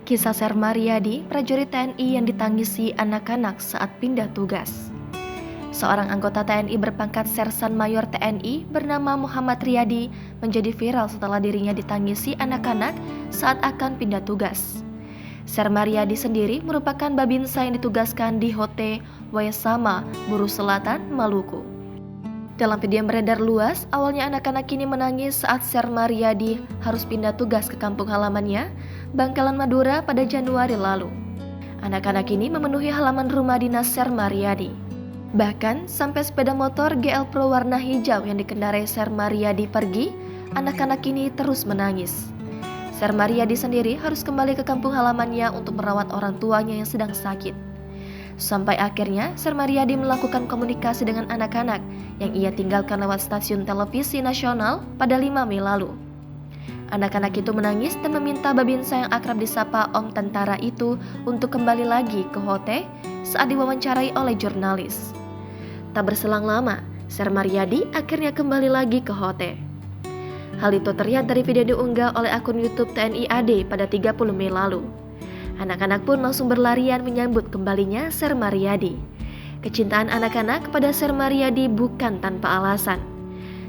Kisah Sermariadi, prajurit TNI yang ditangisi anak-anak saat pindah tugas. Seorang anggota TNI berpangkat Sersan Mayor TNI bernama Muhammad Riyadi menjadi viral setelah dirinya ditangisi anak-anak saat akan pindah tugas. Sermariadi sendiri merupakan babinsa yang ditugaskan di Hote Wayesama, Buru Selatan, Maluku. Dalam video yang beredar luas, awalnya anak-anak ini menangis saat Sermariadi harus pindah tugas ke kampung halamannya, Bangkalan Madura pada Januari lalu. Anak-anak ini memenuhi halaman rumah dinas Sermariadi. Bahkan sampai sepeda motor GL Pro warna hijau yang dikendarai Sermariadi pergi, anak-anak ini terus menangis. Sermariadi sendiri harus kembali ke kampung halamannya untuk merawat orang tuanya yang sedang sakit. Sampai akhirnya Sermariadi melakukan komunikasi dengan anak-anak yang ia tinggalkan lewat stasiun televisi nasional pada 5 Mei lalu. Anak-anak itu menangis dan meminta babinsa yang akrab disapa Om Tentara itu untuk kembali lagi ke Hote saat diwawancarai oleh jurnalis. Tak berselang lama, Sermariadi akhirnya kembali lagi ke Hote. Hal itu terlihat dari video diunggah oleh akun YouTube TNI AD pada 30 Mei lalu. Anak-anak pun langsung berlarian menyambut kembalinya Sermariadi. Kecintaan anak-anak kepada Sermariadi bukan tanpa alasan.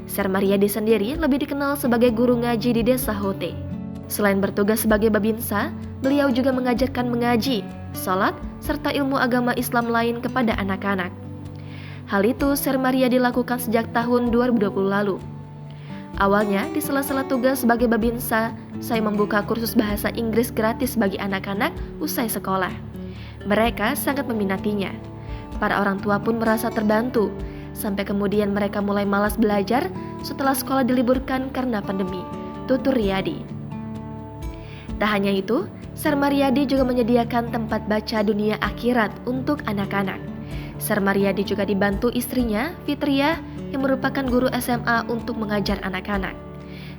Sermariadi sendiri lebih dikenal sebagai guru ngaji di desa Hote. Selain bertugas sebagai babinsa, beliau juga mengajarkan mengaji, salat, serta ilmu agama Islam lain kepada anak-anak. Hal itu Sermariadi lakukan sejak tahun 2020 lalu. Awalnya, di sela-sela tugas sebagai babinsa, saya membuka kursus bahasa Inggris gratis bagi anak-anak usai sekolah. Mereka sangat meminatinya. Para orang tua pun merasa terbantu, sampai kemudian mereka mulai malas belajar setelah sekolah diliburkan karena pandemi, tutur Riyadi. Tak hanya itu, Sermariadi juga menyediakan tempat baca dunia akhirat untuk anak-anak. Sermariadi juga dibantu istrinya, Fitriah, yang merupakan guru SMA untuk mengajar anak-anak.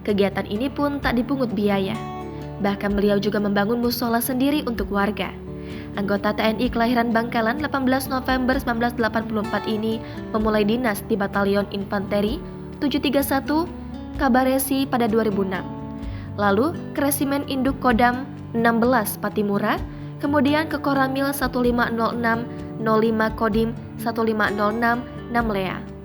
Kegiatan ini pun tak dipungut biaya. Bahkan beliau juga membangun musola sendiri untuk warga. Anggota TNI kelahiran Bangkalan 18 November 1984 ini memulai dinas di Batalion Infanteri 731 Kabaresi pada 2006. Lalu ke Resimen Induk Kodam 16 Patimura, kemudian ke Koramil 1506 05 Kodim 1506 Namlea.